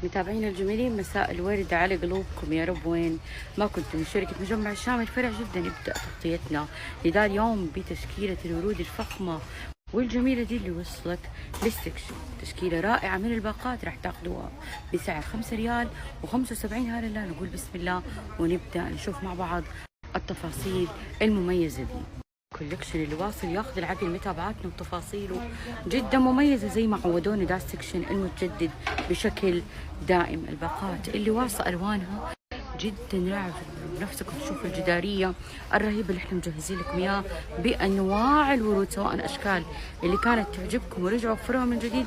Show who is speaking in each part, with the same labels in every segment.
Speaker 1: متابعينا الجميلين، مساء الورد على قلوبكم يا رب. وين ما كنتم، شركة مجمع الشام الفرع جدا يبدأ تغطيتنا لذا اليوم بتشكيلة الورود الفخمة والجميلة دي اللي وصلت للسكشن. تشكيلة رائعة من الباقات راح تاخذوها بسعر 5 ريال و75 هللة. نقول بسم الله ونبدأ نشوف مع بعض التفاصيل المميزة دي. الكولكشن اللي واصل ياخذ العقل، متابعاتنا وتفاصيله جدا مميزه زي ما عودونا. دا السكشن المتجدد بشكل دائم. الباقات اللي واصله الوانها جدا رائعه، بنفسكم تشوفوا الجداريه الرهيبه اللي احنا مجهزين لكم اياها بانواع الورود، سواء اشكال اللي كانت تعجبكم ورجعوا وفروها من جديد،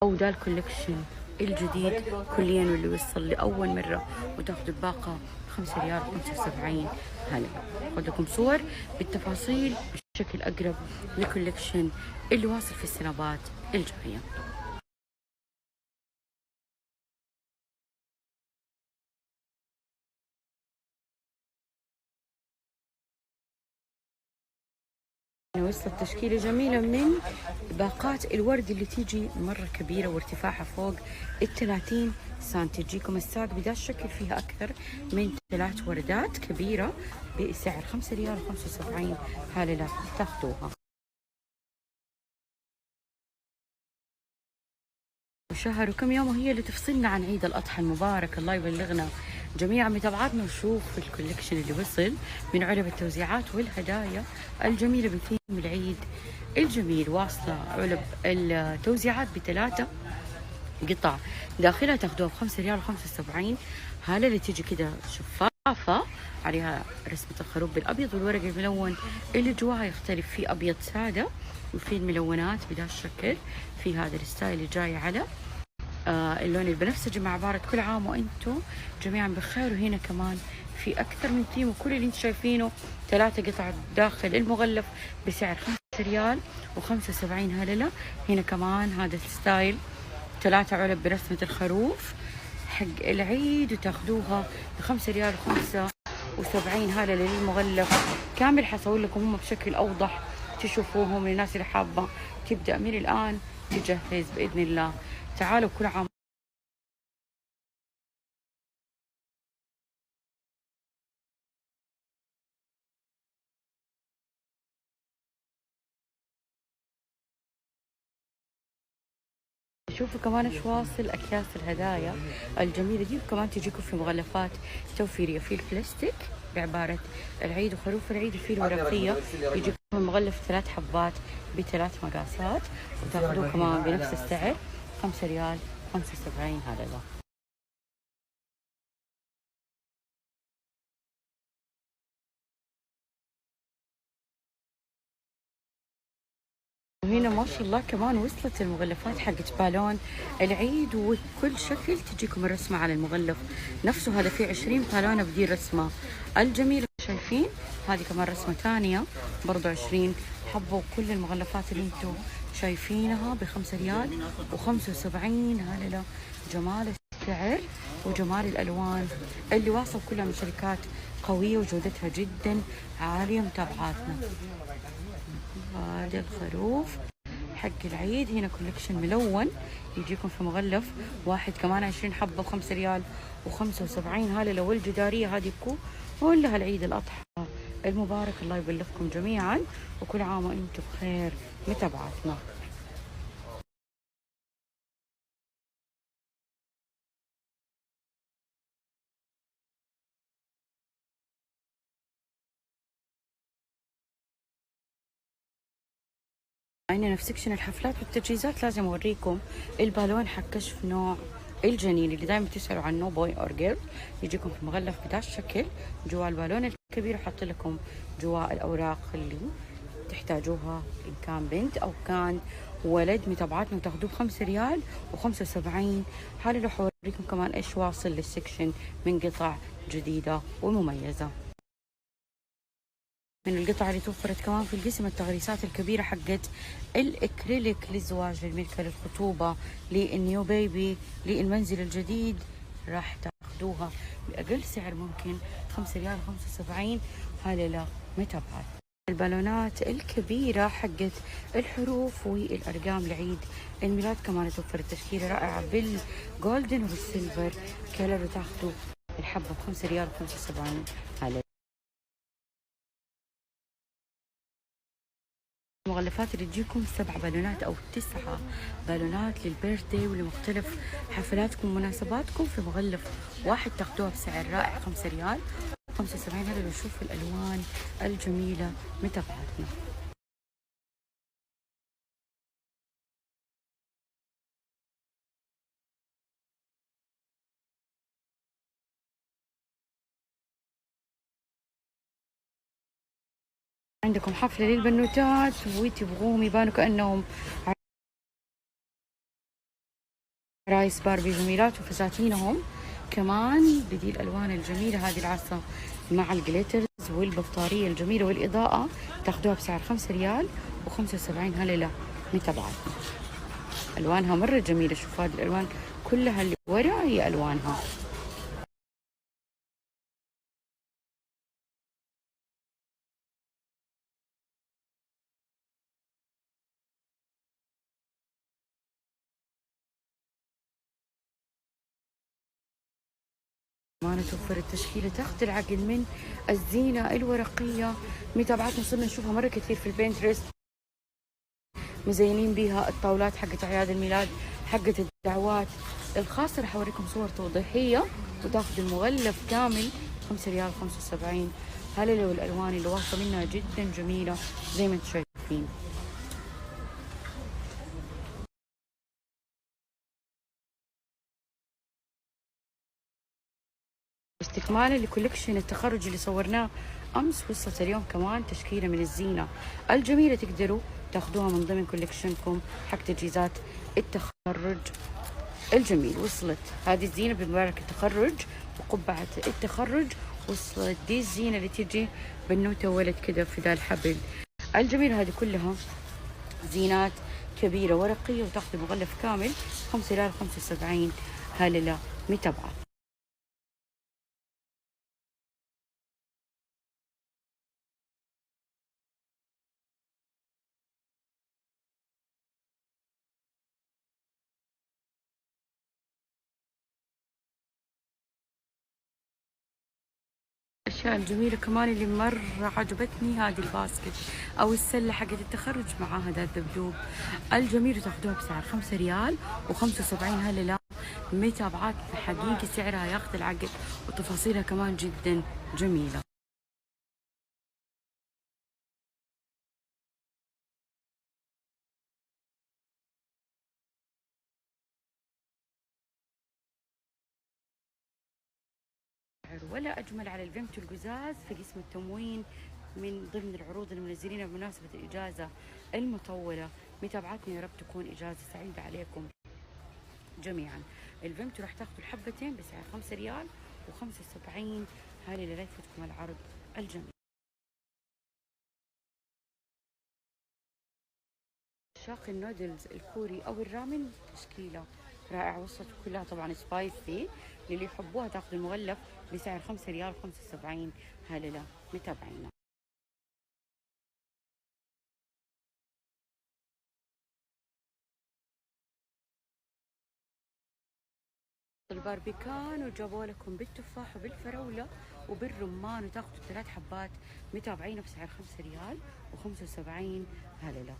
Speaker 1: او دا الكولكشن الجديد كليا واللي وصل لاول مره وتاخذوا الباقه 5 ريال 75 هلا. خذ لكم صور بالتفاصيل بشكل اقرب لكولكشن اللي واصل في السنابات الجايه. وصلت تشكيلة جميلة من باقات الورد اللي تيجي مرة كبيرة وارتفاعها فوق 30 سم. تجيكم الساق بدا الشكل، فيها أكثر من 3 وردات كبيرة بسعر 5 ريال و75 هللة تاخذوها. شهر وكم يوم وهي اللي تفصلنا عن عيد الأضحى المبارك. الله يبلغنا جميع متابعاتنا وشوف الكوليكشن اللي وصل من علب التوزيعات والهدايا الجميلة بثيم العيد الجميل. واصلة علب التوزيعات ب3 قطع داخلها تاخذوها ب5 ريال و75 هلا، اللي تيجي كده شفافة عليها رسمة الخروف بالأبيض، والورق الملون اللي جواها يختلف، في أبيض سادة وفي الملونات بدا الشكل، في هذا الستايل اللي جاي على اللون البنفسجي مع عبارة كل عام وانتم جميعا بخير. وهنا كمان في اكثر من ثيم، وكل اللي انتم شايفينه 3 قطع داخل المغلف بسعر 5 ريال و75 هللة. هنا كمان هذا الستايل 3 علب برسمة الخروف حق العيد وتاخذوها ب5 ريال و75 هللة للمغلف كامل. حسوي لكم هم بشكل اوضح تشوفوهم للناس اللي حابة تبدأ من الآن تجهز بإذن الله. تعالوا كل عام شوفوا كمان ايش واصل اكياس الهدايا الجميله دي، وكمان تجيكم في مغلفات توفيريه، في البلاستيك بعباره العيد وخروف العيد، وفي الورقيه يجيكم المغلف 3 حبات ب3 مقاسات وتاخذوه كمان بنفس السعر 5 ريال 75 هذا له. وهنا ما شاء الله كمان وصلت المغلفات حقت بالون العيد، وكل شكل تجيكم الرسمة على المغلف نفسه. هذا فيه 20 بالونة بدي الرسمة الجميلة شايفين. هذه كمان رسمة ثانية برضو 20 حبة، وكل المغلفات اللي انتم شايفينها ب5 ريال و75 هللة. جمال السعر وجمال الألوان اللي واصل كلها من شركات قوية وجودتها جدا عالية. متابعاتنا هذا الخروف حق العيد. هنا كولكشن ملون يجيكم في مغلف واحد كمان 20 حبة ب5 ريال و75 هللة. والجدارية هذه كلها العيد الأضحى المبارك. الله يبلغكم جميعا وكل عام وانتم بخير. متابعاتنا عندنا في سكشن الحفلات والتجهيزات لازم اوريكم البالون حق كشف نوع الجنين اللي دائما تسالوا عنه، بوي اور جيرل. يجيكم في مغلف بهذا الشكل، جوا البالون الكبير وحط لكم جوا الاوراق اللي تحتاجوها ان كان بنت او كان ولد. متابعاتنا وتاخذوه ب5 ريال و75 هذا. لو حوريكم كمان ايش واصل للسكشن من قطع جديده ومميزه. من القطع اللي توفرت كمان في القسم التغريسات الكبيرة حقت الإكريليك للزواج، للملكة، للخطوبة، للنيو بيبي، للمنزل الجديد. راح تاخذوها بأقل سعر ممكن 5 ريال 75 هللة. متابعات. البالونات الكبيرة حقت الحروف والأرقام لعيد الميلاد، كمان توفر تشكيلة رائعة بالجولدن والسيلفر كلر، وتاخذوا الحبة ب5 ريال و75 على المغلفات اللي تجيكم 7 بالونات أو 9 بالونات للبيرثدي ولمختلف حفلاتكم ومناسباتكم في مغلف واحد، تاخذوها بسعر رائع 5 ريال و75. هذا بنشوف الألوان الجميلة متابعتنا. عندكم حفلة للبنوتات وتبغوهم يبانوا كأنهم عرايس باربي جميلات وفساتينهم، كمان بدي الألوان الجميلة هذه العصا مع الجليترز والبطارية الجميلة والإضاءة، تاخدوها بسعر 5 ريال و75 هللة متابعتنا. ألوانها مرة جميلة، شوفوا هذه الألوان كلها اللي ورا هي ألوانها. ما توفر التشكيلة تاخذ العقل من الزينة الورقية متابعتنا، صرنا نشوفها مرة كثير في البينترست، مزينين بيها الطاولات حقت أعياد الميلاد حقت الدعوات الخاصة. رح أوريكم صور توضيحية، وتاخذ المغلف كامل 5 ريال 75 هللة، والألوان اللي واصلة منها جدا جميلة زي ما انتم شايفين. استكمالا لكولكشن التخرج اللي صورناه امس، وصلت اليوم كمان تشكيله من الزينه الجميله تقدروا تاخذوها من ضمن كولكشنكم حق تجهيزات التخرج الجميل. وصلت هذه الزينه بمبارك التخرج وقبعه التخرج، وصلت دي الزينه اللي تجي بنوته ولد كذا في ذا الحبل الجميل. هذه كلها زينات كبيره ورقيه، وتاخذي مغلف كامل 5 ريال 75 هلله متابعه. الأشياء الجميلة كمان اللي مرة عجبتني هذه الباسكت أو السلة حقت التخرج معاها ذا الدبدوب الجميل، وتاخذوها بسعر 5 ريال و75 هللة متابعات. حقيقي سعرها ياخذ العقل، وتفاصيلها كمان جدا جميلة. ولا أجمل على الفيمتو القزاز في قسم التموين من ضمن العروض اللي منزلينها بمناسبة الإجازة المطولة. متابعتنا يا رب تكون إجازة سعيدة عليكم جميعا. الفيمتو راح تاخذوا الحبتين بسعر 5 ريال و75 هذه لا يفوتكم العرض الجميل. شاق النودلز الكوري او الرامن تشكيله رائعه، وصفت كلها طبعا سبايسي، للي يحبوها تاخذ المغلف بسعر 5 ريال 75 هلله متابعينا. الباربيكان وجابوا لكم بالتفاح وبالفراوله وبالرمان، وتاخذوا 3 حبات متابعينا بسعر 5 ريال و75 هلله.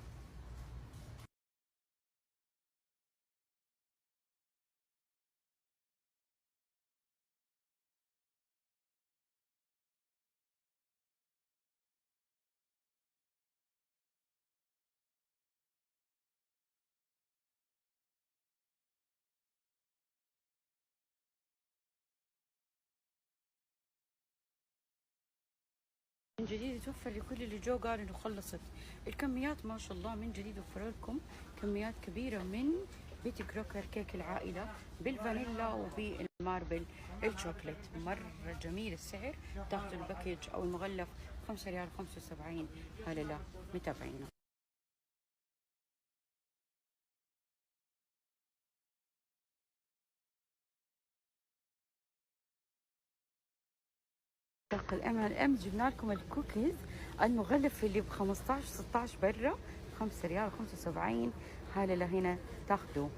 Speaker 1: من جديد يتوفر لكل اللي جو قالوا انه خلصت الكميات، ما شاء الله من جديد وفروا لكم كميات كبيره من بيتي كروكر كيك العائله بالفانيلا وبالماربل الشوكليت، مره جميل السعر. تاخذوا الباكج او المغلف 5 ريال 75 هلله متابعينا. الام جبنا لكم الكوكيز المغلف اللي ب 15 16 برا 5 ريال 75. هذا لهنا تاخذوه.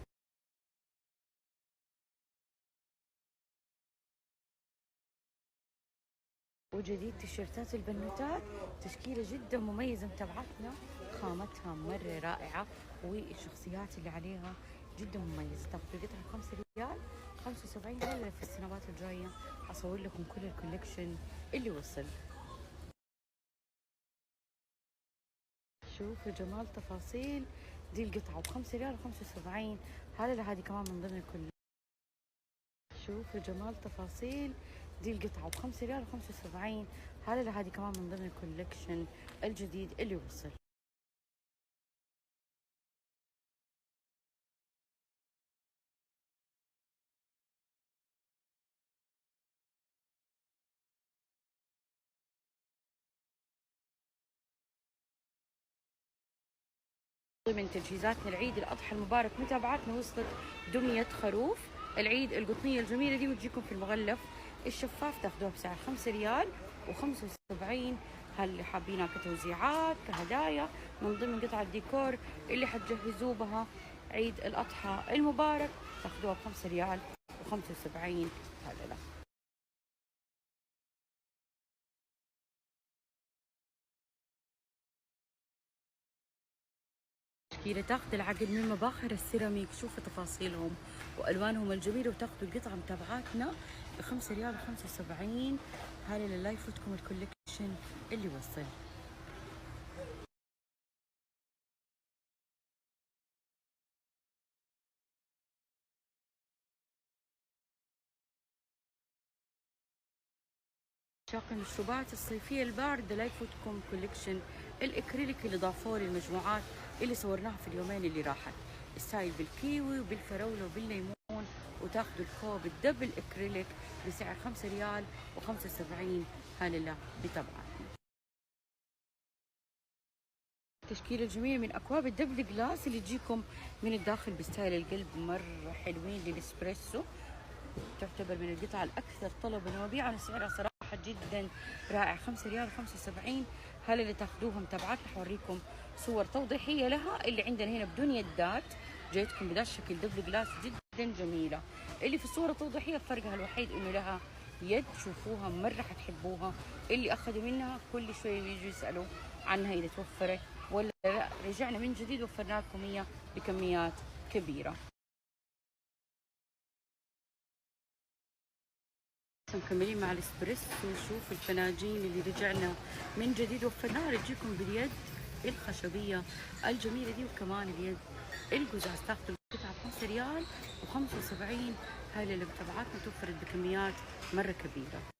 Speaker 1: وجديد تيشيرتات البنوتات، تشكيلة جدا مميزة متابعتنا، خامتها مرة رائعة والشخصيات اللي عليها جدا مميزة. تاخذوا قطعة 5 ريال 75. هلا في السنوات الجاية أصور لكم كل الكوليكشن اللي وصل. شوفوا جمال تفاصيل، دي القطعة ب5 ريال 75. هلا هذه كمان من ضمن الكل. شوفوا جمال تفاصيل، دي القطعة ب5 ريال 75. هلا هذه كمان من ضمن الكوليكشن الجديد اللي وصل. من تجهيزاتنا العيد الأضحى المبارك متابعاتنا وصلت دمية خروف العيد القطنية الجميلة دي، وتجيكم في المغلف الشفاف، تاخذوها بسعر 5 ريال و75. هل اللي حابينها كتوزيعات كهدايا من ضمن قطع الديكور اللي حتجهزوه بها عيد الأضحى المبارك، تاخذوها ب5 ريال و75. هلا لا. تشكيلة تاخذ العقد من مباخر السيراميك، شوفوا تفاصيلهم والوانهم الجميله، وتاخذوا القطعه متابعاتنا ب5 ريال و75. هلا لا يفوتكم الكوليكشن اللي وصل. شاق المشروبات الصيفيه البارده لا يفوتكم كوليكشن الاكريليك اللي ضافوه للمجموعات اللي صورناها في اليومين اللي راحت، ستايل بالكيوي وبالفراوله وبالليمون. وتاخذوا الكوب الدبل اكريليك بسعر 5 ريال و75. هلا لا بتبعتنا. التشكيلة الجميلة من أكواب الدبل جلاس اللي تجيكم من الداخل بستايل القلب، مرة حلوين للإسبريسو، تعتبر من القطع الأكثر طلبا ومبيعا، سعرها صراحة جدا رائع 5 ريال 75. هلا اللي تاخذوها متابعات حوريكم صور توضيحية لها اللي عندنا هنا بدون يدات، جايتكم بذا الشكل دبل جلاس جدا جميلة. اللي في الصورة التوضيحية فرقها الوحيد إنه لها يد، شوفوها مرة حتحبوها. اللي أخذوا منها كل شوية بيجوا يسألوا عنها إذا توفرت ولا لا، رجعنا من جديد وفرنا لكم هي بكميات كبيرة. مكملين مع الاسبريسو، شوف الفناجين اللي رجعنا من جديد وفرناها، تجيكم باليد الخشبية الجميلة دي، وكمان اليد القزاز. تاخذوا القطعة ب5 ريال و75. هاي اللي متابعاتنا توفرت بكميات مرة كبيرة.